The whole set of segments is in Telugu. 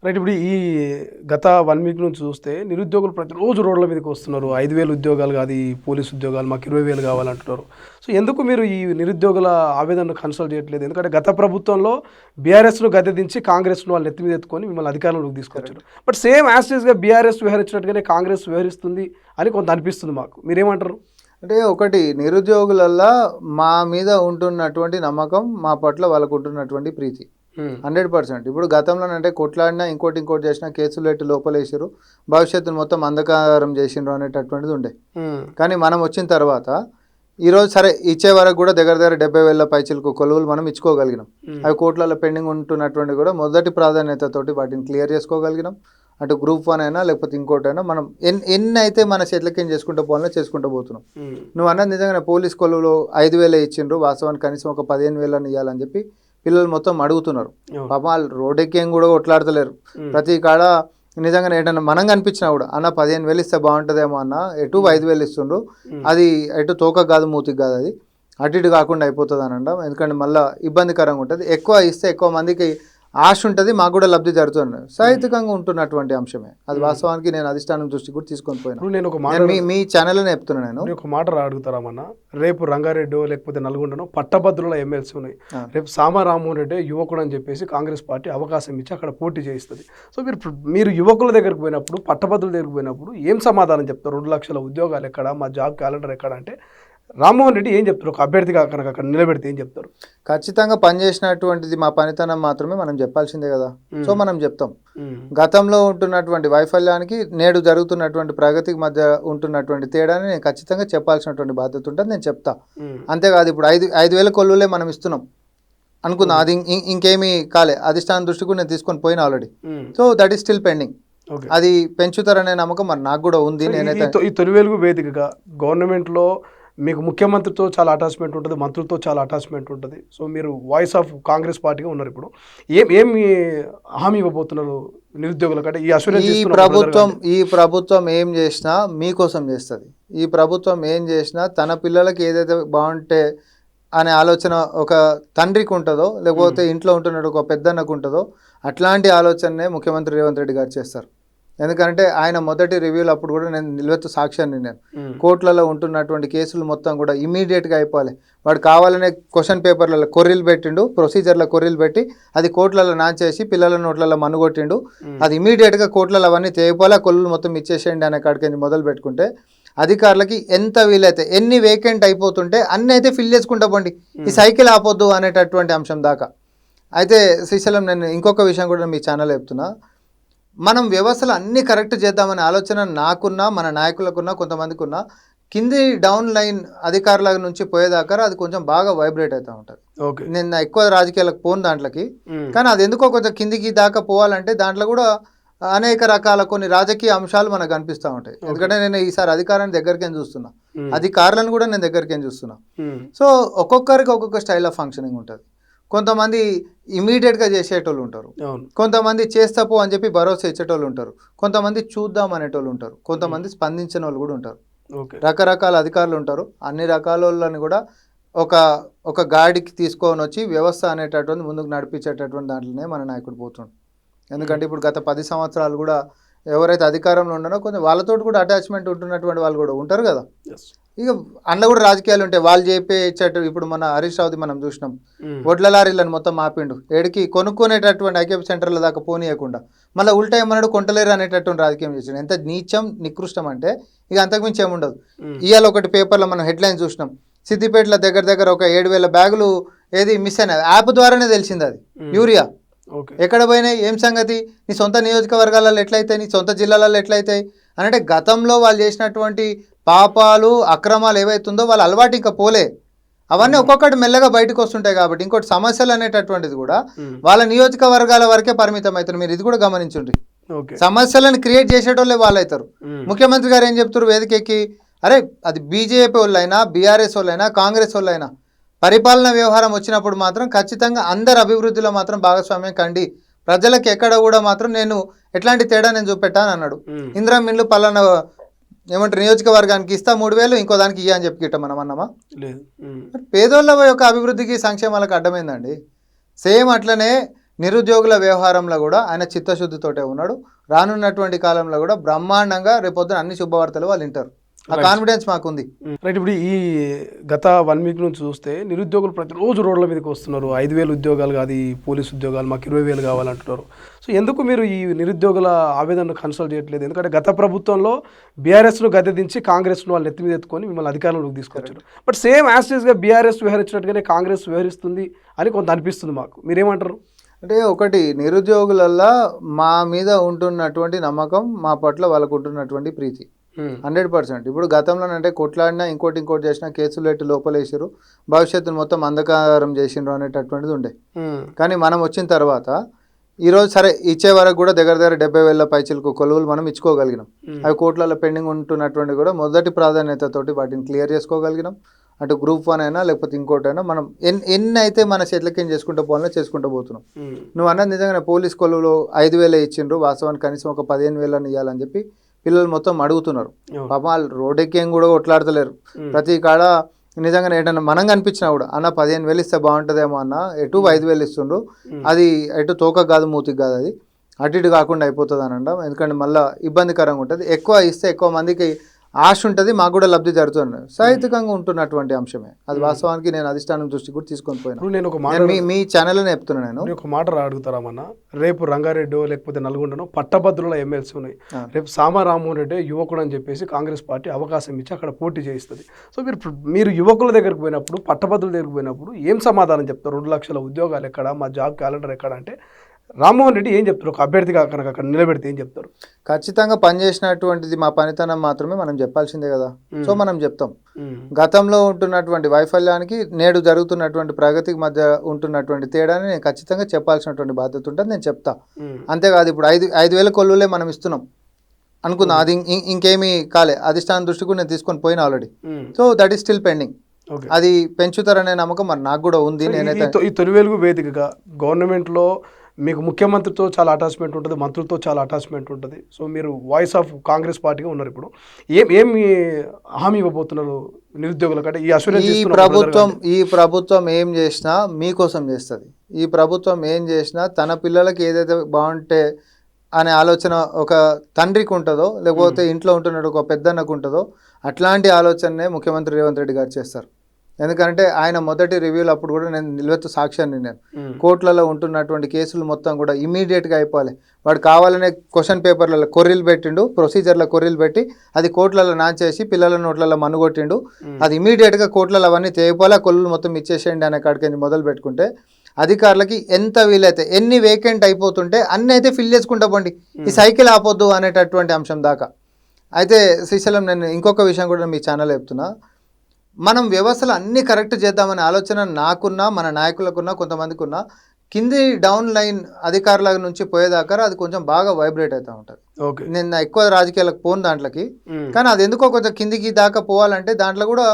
రైట్. ఇప్పుడు ఈ గత 1 వీక్ నుంచి చూస్తే నిరుద్యోగులు ప్రతిరోజు రోడ్ల మీదకి వస్తున్నారు. 5,000 ఉద్యోగాలు కాదు, ఈ పోలీస్ ఉద్యోగాలు మాకు 20,000 కావాలంటున్నారు. సో ఎందుకు మీరు ఈ నిరుద్యోగుల ఆవేదనను కన్సల్ట్ చేయట్లేదు? ఎందుకంటే గత ప్రభుత్వంలో బీఆర్ఎస్ను గద్దె దించి కాంగ్రెస్ను వాళ్ళు నెత్తి మీద ఎత్తుకొని మిమ్మల్ని అధికారంలోకి తీసుకొచ్చారు. బట్ సేమ్ యాస్టీస్గా బీఆర్ఎస్ వ్యవహరించినట్టుగానే కాంగ్రెస్ వ్యవహరిస్తుంది అని కొంత అనిపిస్తుంది మాకు. మీరేమంటారు? అంటే ఒకటి, నిరుద్యోగులల్లా మా మీద ఉంటున్నటువంటి నమ్మకం, మా పట్ల వాళ్ళకు ఉంటున్నటువంటి ప్రీతి 100%. ఇప్పుడు గతంలో అంటే కొట్లాడినా ఇంకోటి చేసినా కేసులు పెట్టి లోపలేసారు, భవిష్యత్తును మొత్తం అంధకారం చేసిండ్రు అనేటటువంటిది ఉండే. కానీ మనం వచ్చిన తర్వాత ఈరోజు సరే ఇచ్చే వరకు కూడా దగ్గర 70,000 పైచిలకు కొలువులు మనం ఇచ్చుకోగలిగినాం. అవి కోట్లలో పెండింగ్ ఉంటున్నటువంటి కూడా మొదటి ప్రాధాన్యతతోటి వాటిని క్లియర్ చేసుకోగలిగినాం. అటు గ్రూప్ 1 అయినా లేకపోతే ఇంకోటైనా మనం ఎన్ని అయితే మన చేతులకేం చేసుకుంటూ పోవాలో చేసుకుంటూ పోతున్నాం. నువ్వు అన్నది నిజంగానే పోలీస్ కొలువులో 5,000 ఇచ్చిండ్రు, వాస్తవానికి కనీసం ఒక 15,000 ఇవ్వాలని చెప్పి పిల్లలు మొత్తం అడుగుతున్నారు. పాపం వాళ్ళు రోడ్డెక్కేం కూడా కొట్లాడతలేరు. ప్రతి కాడ నిజంగానే ఏంటన్నా మనం కనిపించినా కూడా అన్న 15,000 ఇస్తే బాగుంటుందేమో అన్న, ఎటు 5,000 ఇస్తుండ్రు, అది ఎటు తోక కాదు మూతికి కాదు, అది అటు ఇటు కాకుండా అయిపోతుంది అని అనడం. ఎందుకంటే మళ్ళీ ఇబ్బందికరంగా ఉంటుంది. ఎక్కువ ఇస్తే ఎక్కువ మందికి ఆశ ఉంటుంది, మాకు కూడా లబ్ధి జరుగుతుంది. సాహిత్యకంగా ఉంటున్నటువంటి అంశమే అది. వాస్తవానికి నేను అధిష్టానం దృష్టి కూడా తీసుకొని పోయినా. నేను ఒక మాట మీ ఛానల్లోనే చెప్తున్నాను. నేను ఒక మాట అడుగుతారామన్న, రేపు రంగారెడ్డి లేకపోతే నల్గొండనో పట్టభద్రుల ఎమ్మెల్సీ ఉన్నాయి. రేపు సామా రామ్మోహన్ రెడ్డి యువకుడు అని చెప్పేసి కాంగ్రెస్ పార్టీ అవకాశం ఇచ్చి అక్కడ పోటీ చేయిస్తుంది. సో మీరు యువకుల దగ్గరకు పోయినప్పుడు, పట్టభద్రుల దగ్గరకు పోయినప్పుడు ఏం సమాధానం చెప్తారు? 2 లక్షల ఉద్యోగాలు ఎక్కడ, మా జాబ్ క్యాలెండర్ ఎక్కడ అంటే రామ్మోహన్ రెడ్డి ఏం చెప్తారు? ఒక అభ్యర్థిగా కనుక అక్కడ నిలబెడితే ఏం చెప్తారు? ఖచ్చితంగా పనిచేసినటువంటిది మా పనితనం మాత్రమే మనం చెప్పాల్సిందే కదా. సో మనం చెప్తాం. గతంలో ఉంటున్నటువంటి వైఫల్యానికి నేడు జరుగుతున్నటువంటి ప్రగతికి మధ్య ఉంటున్నటువంటి తేడాని నేను ఖచ్చితంగా చెప్పాల్సినటువంటి బాధ్యత ఉంటుంది, నేను చెప్తా. అంతేకాదు ఇప్పుడు 5,000 కొలువులే మనం ఇస్తున్నాం అనుకుందాం, అది ఇంకేమీ కాలే, అధిష్టానం దృష్టి కూడా నేను తీసుకొని పోయినా already. So that is still pending. అది పెంచుతారనే నమ్మకం మరి నాకు కూడా ఉంది. నేనైతే ఈ తొలి వెలుగు వేదికగా గవర్నమెంట్లో మీకు ముఖ్యమంత్రితో చాలా అటాచ్మెంట్ ఉంటుంది, మంత్రులతో చాలా అటాచ్మెంట్ ఉంటుంది. సో మీరు వాయిస్ ఆఫ్ కాంగ్రెస్ పార్టీగా ఉన్నారు. ఇప్పుడు ఏమి హామీ ఇవ్వబోతున్నారు నిరుద్యోగులకు? అంటే ఈ ప్రభుత్వం ఏం చేసినా మీకోసం చేస్తుంది. ఈ ప్రభుత్వం ఏం చేసినా తన పిల్లలకి ఏదైతే బాగుంటే అనే ఆలోచన ఒక తండ్రికి ఉంటుందో, లేకపోతే ఇంట్లో ఉంటున్నట్టు ఒక పెద్దన్నకు ఉంటుందో, అట్లాంటి ఆలోచననే ముఖ్యమంత్రి రేవంత్ రెడ్డి గారు చేస్తారు. ఎందుకంటే ఆయన మొదటి రివ్యూలు అప్పుడు కూడా నేను నిలవెత్తు సాక్ష్యాన్ని, నేను కోర్టులలో ఉంటున్నటువంటి కేసులు మొత్తం కూడా ఇమీడియట్గా అయిపోవాలి. వాడు కావాలనే క్వశ్చన్ పేపర్లలో కొర్రీలు పెట్టిండు, ప్రొసీజర్లో కొర్రీలు పెట్టి అది కోర్టులలో నాంచేసి పిల్లల నోట్లలో మన్నుగొట్టిండు. అది ఇమీడియట్గా కోర్టులలో అవన్నీ తేయిపోలే, కొల్లు మొత్తం ఇచ్చేసేయండి అనే కాడికి మొదలు పెట్టుకుంటే అధికారులకి ఎంత వీలైతే ఎన్ని వేకెంట్ అయిపోతుంటే అన్నీ అయితే ఫిల్ చేసుకుంటా పోండి, ఈ సైకిల్ ఆపొద్దు అనేటటువంటి అంశం దాకా. అయితే శ్రీశైలం, నేను ఇంకొక విషయం కూడా మీ ఛానల్ చెప్తున్నా. మనం వ్యవస్థలు అన్నీ కరెక్ట్ చేద్దామనే ఆలోచన నాకున్నా, మన నాయకులకున్నా, కొంతమందికి ఉన్నా, కింది డౌన్ లైన్ అధికారుల నుంచి పోయేదాకా అది కొంచెం బాగా వైబ్రేట్ అవుతూ ఉంటుంది. నేను ఎక్కువ రాజకీయాలకు పోను దాంట్లోకి, కానీ అది ఎందుకో కొంచెం కిందికి దాకా పోవాలంటే దాంట్లో కూడా అనేక రకాల కొన్ని రాజకీయ అంశాలు మనకు కనిపిస్తూ ఉంటాయి. ఎందుకంటే నేను ఈసారి అధికారాన్ని దగ్గరికేం చూస్తున్నా, అధికారులను కూడా నేను దగ్గరికేం చూస్తున్నా. సో ఒక్కొక్కరికి ఒక్కొక్క స్టైల్ ఆఫ్ ఫంక్షనింగ్ ఉంటుంది. కొంతమంది ఇమీడియట్గా చేసేటోళ్ళు ఉంటారు, కొంతమంది చేస్తాపో అని చెప్పి భరోసా ఇచ్చేటోళ్ళు ఉంటారు, కొంతమంది చూద్దాం అనేటోళ్ళు ఉంటారు, కొంతమంది స్పందించిన వాళ్ళు కూడా ఉంటారు. రకరకాల అధికారులు ఉంటారు. అన్ని రకాల వాళ్ళని కూడా ఒక గాడికి తీసుకొని వచ్చి వ్యవస్థ అనేటటువంటి ముందుకు నడిపించేటటువంటి దాంట్లోనే మన నాయకుడు పోతుండు. ఎందుకంటే ఇప్పుడు గత 10 సంవత్సరాలు కూడా ఎవరైతే అధికారంలో ఉన్నారో కొంచెం వాళ్ళతో కూడా అటాచ్మెంట్ ఉంటున్నటువంటి వాళ్ళు కూడా ఉంటారు కదా. ఇక అందులో కూడా రాజకీయాలు ఉంటాయి, వాళ్ళు చెప్పేటట్టు. ఇప్పుడు మన హరీష్ రావుది మనం చూసినాం, వడ్ల లారీలను మొత్తం ఆపిండు, ఏడికి కొనుక్కునేటటువంటి ఐకేపీ సెంటర్ల దాకా పోనీయకుండా మళ్ళీ ఉల్టా ఏమన్నాడు, కొంటలేరు అనేటటువంటి రాజకీయం చేసాడు. ఎంత నీచం నికృష్టం అంటే ఇక అంతకుమించి ఏముండదు. ఇవాళ ఒకటి పేపర్లో మనం హెడ్లైన్స్ చూసినాం, సిద్దిపేటలో దగ్గర ఒక 7,000 బ్యాగులు ఏది మిస్ అయినది, యాప్ ద్వారానే తెలిసింది అది యూరియా. ఎక్కడ పోయినాయి, ఏం సంగతి, నీ సొంత నియోజకవర్గాలలో ఎట్లయితాయి, నీ సొంత జిల్లాలలో ఎట్లయితాయి అని. అంటే గతంలో వాళ్ళు చేసినటువంటి పాపాలు అక్రమాలు ఏవైతుందో వాళ్ళ అలవాటు ఇంకా పోలే, అవన్నీ ఒక్కొక్కటి మెల్లగా బయటకు వస్తుంటాయి. కాబట్టి ఇంకోటి సమస్యలు అనేటటువంటిది కూడా వాళ్ళ నియోజకవర్గాల వరకే పరిమితం అవుతారు. మీరు ఇది కూడా గమనించండి, సమస్యలను క్రియేట్ చేసేటోళ్ళే వాళ్ళు అవుతారు. ముఖ్యమంత్రి గారు ఏం చెప్తారు వేదికకి, అరే అది బీజేపీ వాళ్ళైనా, బీఆర్ఎస్ వాళ్ళైనా, కాంగ్రెస్ వాళ్ళైనా పరిపాలన వ్యవహారం వచ్చినప్పుడు మాత్రం ఖచ్చితంగా అందరి అభివృద్ధిలో మాత్రం భాగస్వామ్యం కండి, ప్రజలకు ఎక్కడ కూడా మాత్రం నేను ఎట్లాంటి తేడా నేను చూపెట్టాను అన్నాడు. ఇందిరా మిల్లు పలానా ఏమంటారు నియోజకవర్గానికి ఇస్తా 3,000, ఇంకో దానికి ఇయ్య అని చెప్పి మనం అన్నామా? పేదోళ్ళ యొక్క అభివృద్ధికి సంక్షేమాలకు అడ్డమైందండి. సేమ్ అట్లనే నిరుద్యోగుల వ్యవహారంలో కూడా ఆయన చిత్తశుద్ధితోటే ఉన్నాడు. రానున్నటువంటి కాలంలో కూడా బ్రహ్మాండంగా రేపొద్దున అన్ని శుభవార్తలు వాళ్ళు వింటారు. ఆ కాన్ఫిడెన్స్ మాకుంది. రైట్. ఇప్పుడు ఈ గత 1 వీక్ నుంచి చూస్తే నిరుద్యోగులు ప్రతిరోజు రోడ్ల మీదకి వస్తున్నారు. 5,000 ఉద్యోగాలు కాదు, ఈ పోలీసు ఉద్యోగాలు మాకు 20,000 కావాలంటున్నారు. సో ఎందుకు మీరు ఈ నిరుద్యోగుల ఆవేదనను కన్సల్ట్ చేయట్లేదు? ఎందుకంటే గత ప్రభుత్వంలో బీఆర్ఎస్ను గద్దె దించి కాంగ్రెస్ను వాళ్ళు ఎత్తి మీద ఎత్తుకొని మిమ్మల్ని అధికారంలోకి తీసుకొచ్చారు. బట్ సేమ్ యాస్టీస్గా బీఆర్ఎస్ వ్యవహరించినట్టుగానే కాంగ్రెస్ వ్యవహరిస్తుంది అని కొంత అనిపిస్తుంది మాకు. మీరేమంటారు? అంటే ఒకటి, నిరుద్యోగులల్లో మా మీద ఉంటున్నటువంటి నమ్మకం, మా పట్ల వాళ్ళకు ఉంటున్నటువంటి ప్రీతి 100%. ఇప్పుడు గతంలో అంటే కొట్లాడినా ఇంకోటి చేసినా కేసులు ఎట్టి లోపలేసారు, భవిష్యత్తును మొత్తం అంధకారం చేసిండ్రు అనేటటువంటిది ఉండే. కానీ మనం వచ్చిన తర్వాత ఈరోజు సరే ఇచ్చే వరకు కూడా దగ్గర 70,000 పైచలకు కొలువులు మనం ఇచ్చుకోగలిగినాం. అవి కోట్లలో పెండింగ్ ఉంటున్నటువంటి కూడా మొదటి ప్రాధాన్యతతోటి వాటిని క్లియర్ చేసుకోగలిగినాం. అటు గ్రూప్ 1 అయినా లేకపోతే ఇంకోటైనా మనం ఎన్ని అయితే మన చేతులకేం చేసుకుంటూ చేసుకుంటూ పోతున్నాం. నువ్వు అన్నది నిజంగానే పోలీస్ కొలువులో 5,000 ఇచ్చిండ్రు, వాస్తవానికి కనీసం ఒక 15,000 ఇవ్వాలని చెప్పి పిల్లలు మొత్తం అడుగుతున్నారు. పాపం వాళ్ళు రోడ్డెక్కేం కూడా కొట్లాడతలేరు. ప్రతి కాడ నిజంగానే ఏంటన్నా మనం కనిపించినా కూడా అన్న 15,000 ఇస్తే బాగుంటుందేమో అన్న, ఎటు 5,000 ఇస్తుండ్రు, అది ఎటు తోక కాదు మూతికి కాదు, అది అటు ఇటు కాకుండా అయిపోతుంది అని అంటాం. ఎందుకంటే మళ్ళీ ఇబ్బందికరంగా ఉంటుంది. ఎక్కువ ఇస్తే ఎక్కువ మందికి ఆశ ఉంటుంది, మాకు కూడా లబ్ధి జరుగుతుంది. సాహిత్యకంగా ఉంటున్నటువంటి అంశమే అది. వాస్తవానికి నేను అధిష్టానం దృష్టి కూడా తీసుకొని పోయినా. నేను ఒక మాట మీ ఛానల్లోనే చెప్తున్నాను. నేను ఒక మాట అడుగుతారామన్న, రేపు రంగారెడ్డి లేకపోతే నల్గొండనో పట్టభద్రుల ఎమ్మెల్సీ ఉన్నాయి. రేపు సామా రామ్మోహన్ రెడ్డి యువకుడు అని చెప్పేసి కాంగ్రెస్ పార్టీ అవకాశం ఇచ్చి అక్కడ పోటీ చేయిస్తుంది. సో మీరు యువకుల దగ్గరకు పోయినప్పుడు, పట్టభద్రుల దగ్గరకు పోయినప్పుడు ఏం సమాధానం చెప్తారు? 2 లక్షల ఉద్యోగాలు ఎక్కడ, మా జాబ్ క్యాలెండర్ ఎక్కడ అంటే రామ్మోహన్ రెడ్డి ఏం చెప్తారు? ఒక అభ్యర్థిగా కనుక అక్కడ నిలబెడితే ఏం చెప్తారు? ఖచ్చితంగా పనిచేసినటువంటిది మా పనితనం మాత్రమే మనం చెప్పాల్సిందే కదా. సో మనం చెప్తాం. గతంలో ఉంటున్నటువంటి వైఫల్యానికి నేడు జరుగుతున్నటువంటి ప్రగతికి మధ్య ఉంటున్నటువంటి తేడాని నేను ఖచ్చితంగా చెప్పాల్సినటువంటి బాధ్యత ఉంటుంది, నేను చెప్తా. అంతేకాదు ఇప్పుడు 5,000 కొలువులే మనం ఇస్తున్నాం అనుకుందాం, అది ఇంకేమీ కాలే, అధిష్టానం దృష్టి కూడా నేను తీసుకొని పోయినా already. So that is still pending. అది పెంచుతారనే నమ్మకం మరి నాకు కూడా ఉంది. నేనైతే ఈ తొలి వెలుగు వేదికగా గవర్నమెంట్లో మీకు ముఖ్యమంత్రితో చాలా అటాచ్మెంట్ ఉంటుంది, మంత్రులతో చాలా అటాచ్మెంట్ ఉంటుంది. సో మీరు వాయిస్ ఆఫ్ కాంగ్రెస్ పార్టీగా ఉన్నారు. ఇప్పుడు ఏమి హామీ ఇవ్వబోతున్నారు నిరుద్యోగులకు? అంటే ఈ ప్రభుత్వం ఏం చేసినా మీకోసం చేస్తుంది. ఈ ప్రభుత్వం ఏం చేసినా తన పిల్లలకి ఏదైతే బాగుంటే అనే ఆలోచన ఒక తండ్రికి ఉంటుందో, లేకపోతే ఇంట్లో ఉంటున్నట్టు ఒక పెద్దన్నకు ఉంటుందో, అట్లాంటి ఆలోచననే ముఖ్యమంత్రి రేవంత్ రెడ్డి గారు చేస్తారు. ఎందుకంటే ఆయన మొదటి రివ్యూలు అప్పుడు కూడా నేను నిలవెత్తు సాక్ష్యాన్ని, నేను కోర్టులలో ఉంటున్నటువంటి కేసులు మొత్తం కూడా ఇమీడియట్గా అయిపోవాలి. వాడు కావాలనే క్వశ్చన్ పేపర్లలో కొర్రీలు పెట్టిండు, ప్రొసీజర్లో కొర్రీలు పెట్టి అది కోర్టులలో నాచేసి పిల్లల నోట్లలో మన్నుగొట్టిండు. అది ఇమీడియట్గా కోర్టులలో అవన్నీ తేయిపోలే, కొల్లు మొత్తం ఇచ్చేసేయండి అనే కాడికి మొదలు పెట్టుకుంటే అధికారులకి ఎంత వీలైతే ఎన్ని వేకెంట్ అయిపోతుంటే అన్నీ అయితే ఫిల్ చేసుకుంటా పోండి, ఈ సైకిల్ ఆపొద్దు అనేటటువంటి అంశం దాకా. అయితే శ్రీశైలం, నేను ఇంకొక విషయం కూడా మీ ఛానల్ చెప్తున్నా. మనం వ్యవస్థలు అన్నీ కరెక్ట్ చేద్దామనే ఆలోచన నాకున్నా, మన నాయకులకున్నా, కొంతమందికి ఉన్నా, కింది డౌన్ లైన్ అధికారుల నుంచి పోయేదాకా అది కొంచెం బాగా వైబ్రేట్ అవుతూ ఉంటుంది. నేను ఎక్కువ రాజకీయాలకు పోను దాంట్లోకి, కానీ అది ఎందుకో కొంచెం కిందికి దాకా పోవాలంటే దాంట్లో కూడా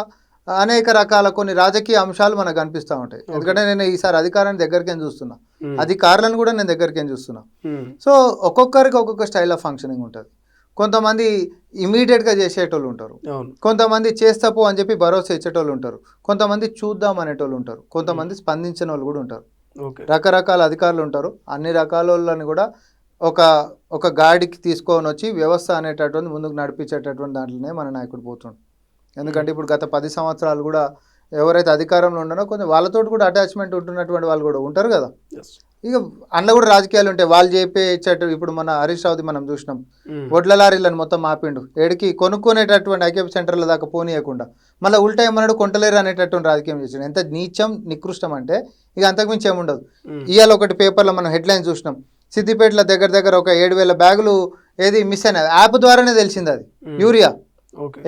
అనేక రకాల కొన్ని రాజకీయ అంశాలు మనకు కనిపిస్తూ ఉంటాయి. ఎందుకంటే నేను ఈసారి అధికారాన్ని దగ్గరికేం చూస్తున్నా, అధికారులను కూడా నేను దగ్గరికేం చూస్తున్నా. సో ఒక్కొక్కరికి ఒక్కొక్క స్టైల్ ఆఫ్ ఫంక్షనింగ్ ఉంటుంది. కొంతమంది ఇమీడియట్గా చేసేటోళ్ళు ఉంటారు, కొంతమంది చేస్తాపో అని చెప్పి భరోసా ఇచ్చేటోళ్ళు ఉంటారు, కొంతమంది చూద్దాం అనేటోళ్ళు ఉంటారు, కొంతమంది స్పందించిన వాళ్ళు కూడా ఉంటారు. రకరకాల అధికారులు ఉంటారు. అన్ని రకాల వాళ్ళని కూడా ఒక గాడికి తీసుకొని వచ్చి వ్యవస్థ అనేటటువంటి ముందుకు నడిపించేటటువంటి దాంట్లోనే మన నాయకుడు పోతుండు. ఎందుకంటే ఇప్పుడు గత 10 సంవత్సరాలు కూడా ఎవరైతే అధికారంలో ఉన్నారో కొంచెం వాళ్ళతో కూడా అటాచ్మెంట్ ఉంటున్నటువంటి వాళ్ళు కూడా ఉంటారు కదా. ఇక అందులో కూడా రాజకీయాలు ఉంటాయి, వాళ్ళు చెప్పేటట్టు. ఇప్పుడు మన హరీష్ రావుది మనం చూసినాం, వడ్ల లారీలను మొత్తం ఆపిండు, ఏడికి కొనుక్కునేటటువంటి ఐకేపీ సెంటర్ల దాకా పోనీయకుండా మళ్ళీ ఉల్టా ఏమన్నాడు, కొంటలేరు అనేటటువంటి రాజకీయం చేసాడు. ఎంత నీచం నికృష్టం అంటే ఇక అంతకుమించి ఏముండదు. ఇవాళ ఒకటి పేపర్లో మనం హెడ్లైన్స్ చూసినాం, సిద్దిపేటలో దగ్గర ఒక 7,000 బ్యాగులు ఏది మిస్ అయినది, యాప్ ద్వారానే తెలిసింది అది యూరియా.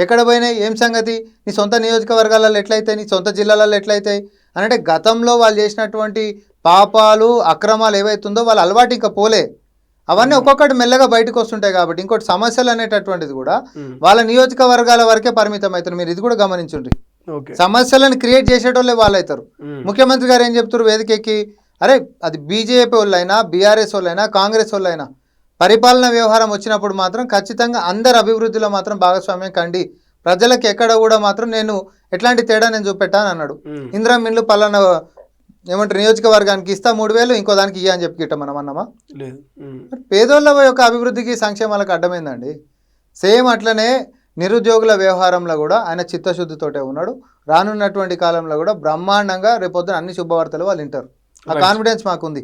ఎక్కడ పోయినాయి, ఏం సంగతి, నీ సొంత నియోజకవర్గాలలో ఎట్లయితాయి, నీ సొంత జిల్లాలలో ఎట్లయితాయి అని. అంటే గతంలో వాళ్ళు చేసినటువంటి పాపాలు అక్రమాలు ఏవైతుందో వాళ్ళ అలవాటు ఇంకా పోలే, అవన్నీ ఒక్కొక్కటి మెల్లగా బయటకు వస్తుంటాయి. కాబట్టి ఇంకోటి సమస్యలు అనేటటువంటిది కూడా వాళ్ళ నియోజకవర్గాల వరకే పరిమితం అవుతారు. మీరు ఇది కూడా గమనించండి, సమస్యలను క్రియేట్ చేసేటోళ్ళే వాళ్ళు అవుతారు. ముఖ్యమంత్రి గారు ఏం చెప్తారు వేదికకి, అరే అది బీజేపీ వాళ్ళైనా, బీఆర్ఎస్ వాళ్ళైనా, కాంగ్రెస్ వాళ్ళైనా పరిపాలన వ్యవహారం వచ్చినప్పుడు మాత్రం ఖచ్చితంగా అందరి అభివృద్ధిలో మాత్రం భాగస్వామ్యం కండి, ప్రజలకు ఎక్కడ కూడా మాత్రం నేను ఎట్లాంటి తేడా నేను చూపెట్టాను అన్నాడు. ఇందిరా మిల్లు పలానా ఏమంటారు నియోజకవర్గానికి ఇస్తా 3,000 ఇంకో దానికి ఇయ్య అని చెప్పి గిట్ట మనం అన్నామా? లేదు. పేదోళ్ళ యొక్క అభివృద్ధికి సంక్షేమాలకు అడ్డమైందండి. సేమ్ అట్లనే నిరుద్యోగుల వ్యవహారంలో కూడా ఆయన చిత్తశుద్ధితోటే ఉన్నాడు. రానున్నటువంటి కాలంలో కూడా బ్రహ్మాండంగా రేపొద్దున అన్ని శుభవార్తలు వాళ్ళు వింటారు. ఆ కాన్ఫిడెన్స్ మాకుంది.